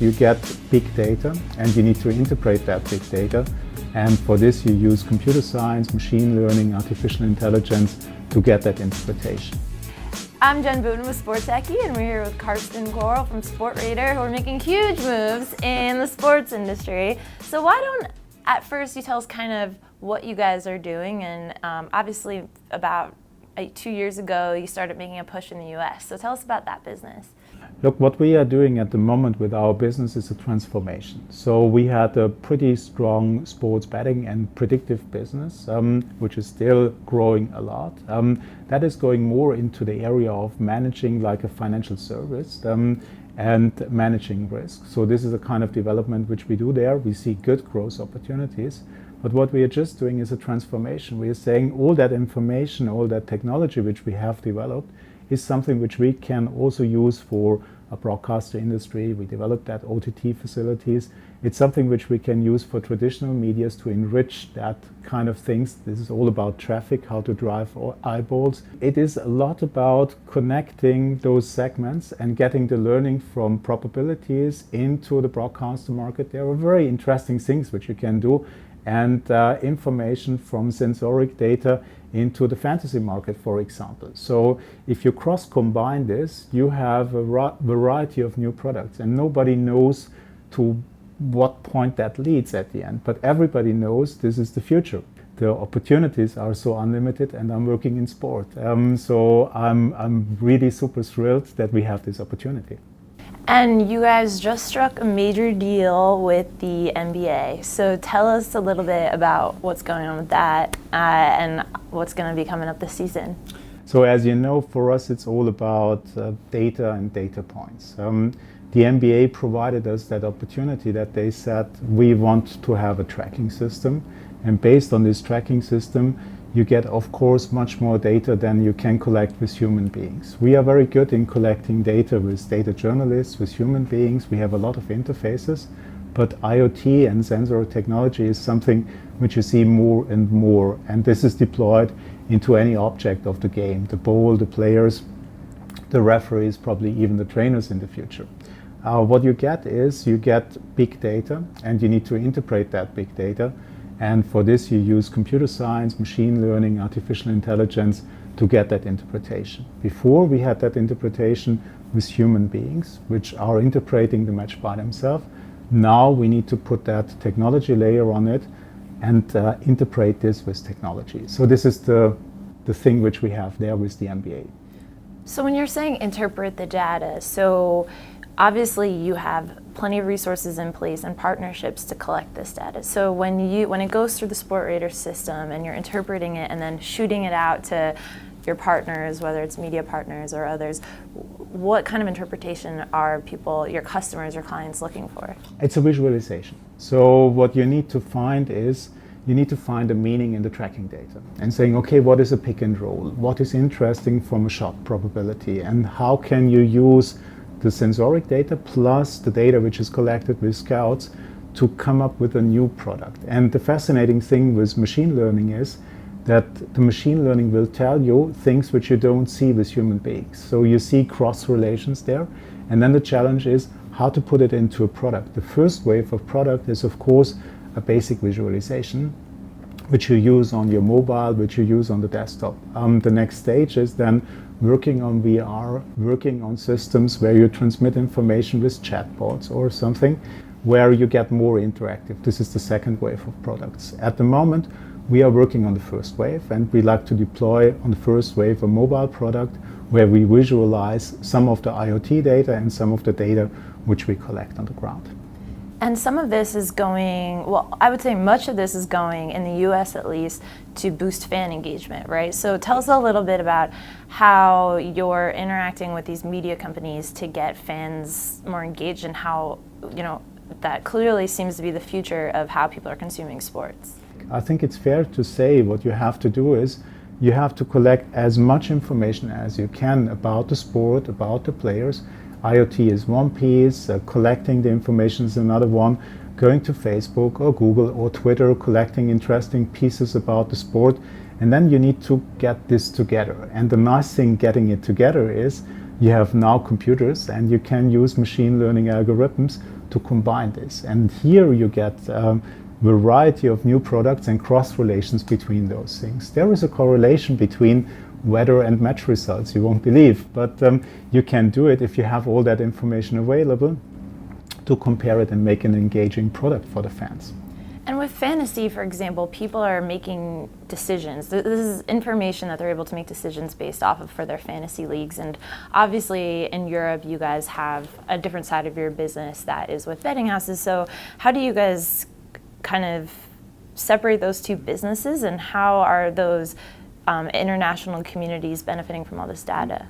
you get big data and you need to interpret that big data. And for this you use computer science, machine learning, artificial intelligence to get that interpretation. I'm Jen Booten with Sports Techie, and we're here with Karsten Coral from Sportradar, who are making huge moves in the sports industry. So why don't, at first, you tell us kind of what you guys are doing, and obviously about 2 years ago you started making a push in the US. So tell us about that business. Look, what we are doing at the moment with our business is a transformation. So we had a pretty strong sports betting and predictive business, which is still growing a lot. That is going more into the area of managing like a financial service and managing risk. So this is a kind of development which we do there. We see good growth opportunities. But what we are just doing is a transformation. We are saying all that information, all that technology which we have developed is something which we can also use for a broadcaster industry. We developed that OTT facilities. It's something which we can use for traditional medias to enrich that kind of things. This is all about traffic, how to drive eyeballs. It is a lot about connecting those segments and getting the learning from probabilities into the broadcaster market. There are very interesting things which you can do, and information from sensoric data into the fantasy market, for example. So if you cross-combine this, you have a variety of new products, and nobody knows to what point that leads at the end. But everybody knows this is the future. The opportunities are so unlimited, and I'm working in sport. So I'm really super thrilled that we have this opportunity. And you guys just struck a major deal with the NBA. So tell us a little bit about what's going on with that and what's going to be coming up this season. So as you know, for us it's all about data and data points. The NBA provided us that opportunity that they said we want to have a tracking system, and based on this tracking system you get, of course, much more data than you can collect with human beings. We are very good in collecting data with data journalists, with human beings. We have a lot of interfaces, but IoT and sensor technology is something which you see more and more, and this is deployed into any object of the game, the ball, the players, the referees, probably even the trainers in the future. What you get is you get big data, and you need to interpret that big data. And for this you use computer science, machine learning, artificial intelligence to get that interpretation. Before we had that interpretation with human beings, which are interpreting the match by themselves. Now we need to put that technology layer on it and interpret this with technology. So this is the thing which we have there with the NBA. So when you're saying interpret the data, so obviously you have plenty of resources in place and partnerships to collect this data. So when it goes through the Sportradar system and you're interpreting it and then shooting it out to your partners, whether it's media partners or others, what kind of interpretation are people, your customers or clients, looking for? It's a visualization. So what you need to find is you need to find a meaning in the tracking data and saying, okay, what is a pick and roll? What is interesting from a shot probability, and how can you use the sensoric data plus the data which is collected with scouts to come up with a new product. And the fascinating thing with machine learning is that the machine learning will tell you things which you don't see with human beings. So you see cross relations there, and then the challenge is how to put it into a product. The first wave of product is of course a basic visualization which you use on your mobile, which you use on the desktop. The next stage is then working on VR, working on systems where you transmit information with chatbots or something where you get more interactive. This is the second wave of products. At the moment, we are working on the first wave, and we like to deploy on the first wave a mobile product where we visualize some of the IoT data and some of the data which we collect on the ground. And some of this is going, well, I would say much of this is going, in the US at least, to boost fan engagement, right? So tell us a little bit about how you're interacting with these media companies to get fans more engaged, and how, that clearly seems to be the future of how people are consuming sports. I think it's fair to say what you have to do is you have to collect as much information as you can about the sport, about the players. IoT is one piece, collecting the information is another one, going to Facebook or Google or Twitter, collecting interesting pieces about the sport, and then you need to get this together. And the nice thing getting it together is you have now computers, and you can use machine learning algorithms to combine this. And here you get variety of new products and cross relations between those things. There is a correlation between weather and match results, you won't believe, but you can do it if you have all that information available to compare it and make an engaging product for the fans. And with fantasy, for example, people are making decisions. This is information that they're able to make decisions based off of for their fantasy leagues. And obviously in Europe, you guys have a different side of your business that is with betting houses. So how do you guys kind of separate those two businesses, and how are those international communities benefiting from all this data?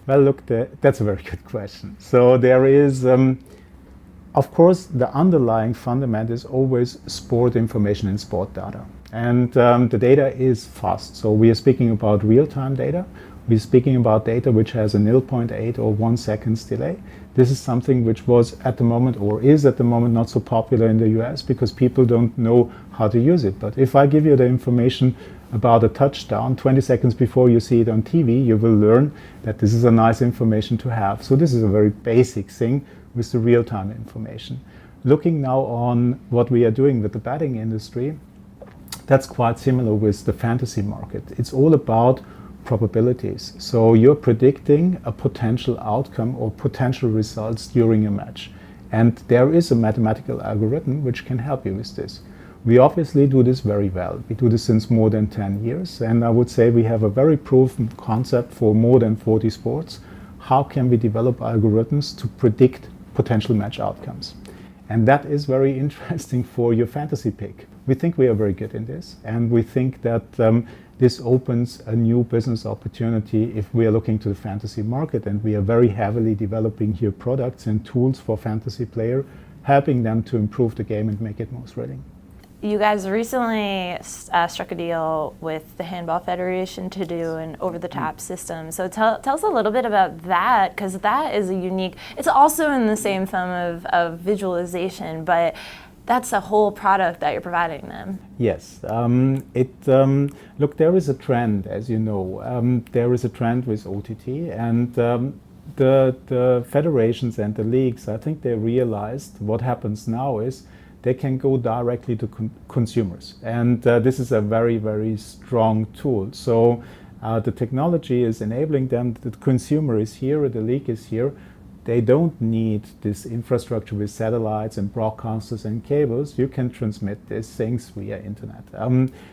Well, look, that's a very good question. So there is, of course, the underlying fundament is always sport information and sport data. And the data is fast. So we are speaking about real-time data. We're speaking about data which has a 0.8 or 1 seconds delay. This is something which was at the moment, or is at the moment, not so popular in the US because people don't know how to use it. But if I give you the information about a touchdown 20 seconds before you see it on TV, you will learn that this is a nice information to have. So this is a very basic thing with the real-time information. Looking now on what we are doing with the betting industry, that's quite similar with the fantasy market. It's all about probabilities. So you're predicting a potential outcome or potential results during a match. And there is a mathematical algorithm which can help you with this. We obviously do this very well. We do this since more than 10 years. And I would say we have a very proven concept for more than 40 sports. How can we develop algorithms to predict potential match outcomes? And that is very interesting for your fantasy pick. We think we are very good in this. And we think that this opens a new business opportunity if we are looking to the fantasy market. And we are very heavily developing here products and tools for fantasy player, helping them to improve the game and make it more thrilling. You guys recently struck a deal with the Handball Federation to do an over-the-top system. So tell us a little bit about that, because that is a unique, it's also in the same thumb of visualization, but that's a whole product that you're providing them. Yes. Look, there is a trend, as you know. There is a trend with OTT, and the federations and the leagues, I think they realized what happens now is they can go directly to consumers. And this is a very, very strong tool. So the technology is enabling them, the consumer is here, the league is here. They don't need this infrastructure with satellites and broadcasters and cables. You can transmit these things via internet.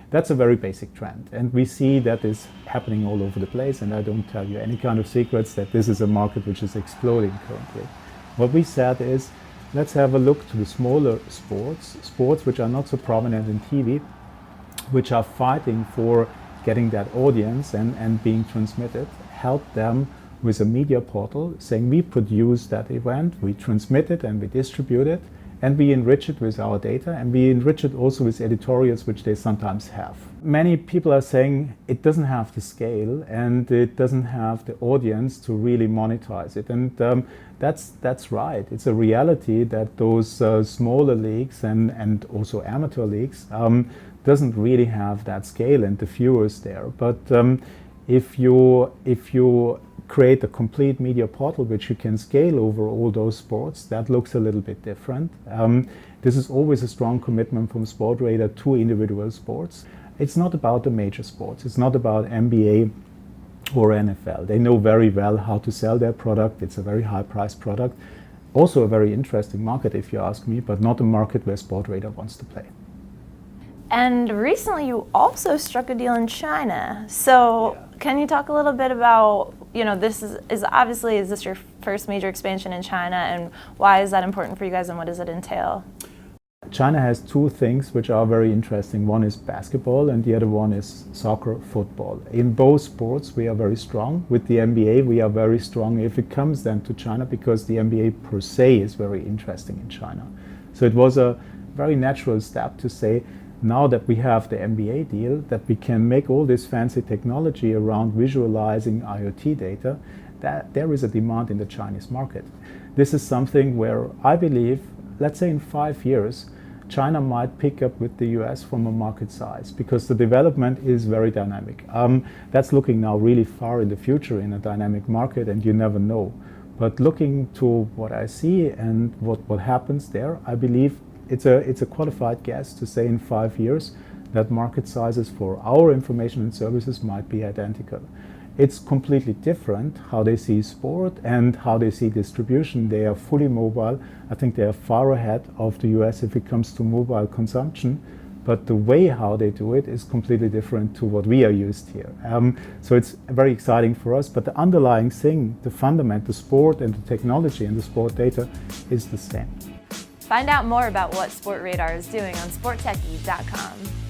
That's a very basic trend. And we see that is happening all over the place. And I don't tell you any kind of secrets that this is a market which is exploding currently. What we said is, let's have a look to the smaller sports which are not so prominent in TV, which are fighting for getting that audience and being transmitted, help them with a media portal saying we produce that event, we transmit it and we distribute it, and we enrich it with our data, and we enrich it also with editorials which they sometimes have. Many people are saying it doesn't have the scale and it doesn't have the audience to really monetize it, and that's right. It's a reality that those smaller leagues and also amateur leagues doesn't really have that scale and the viewers there. But if you create a complete media portal which you can scale over all those sports, that looks a little bit different. This is always a strong commitment from Sportradar to individual sports. It's not about the major sports. It's not about NBA or NFL. They know very well how to sell their product. It's a very high-priced product. Also a very interesting market, if you ask me, but not a market where Sportradar wants to play. And recently you also struck a deal in China. So can you talk a little bit about, this is obviously, is this your first major expansion in China, and why is that important for you guys, and what does it entail? China has two things which are very interesting. One is basketball and the other one is soccer, football. In both sports we are very strong. With the NBA we are very strong if it comes then to China, because the NBA per se is very interesting in China. So it was a very natural step to say, now that we have the NBA deal, that we can make all this fancy technology around visualizing IoT data, that there is a demand in the Chinese market. This is something where I believe, let's say in 5 years, China might pick up with the US from a market size, because the development is very dynamic. That's looking now really far in the future in a dynamic market, and you never know. But looking to what I see and what happens there, I believe it's a qualified guess to say in 5 years that market sizes for our information and services might be identical. It's completely different how they see sport and how they see distribution. They are fully mobile. I think they are far ahead of the US if it comes to mobile consumption. But the way how they do it is completely different to what we are used here. So it's very exciting for us. But the underlying thing, the fundament, the sport and the technology and the sport data is the same. Find out more about what Sportradar is doing on sporttechie.com.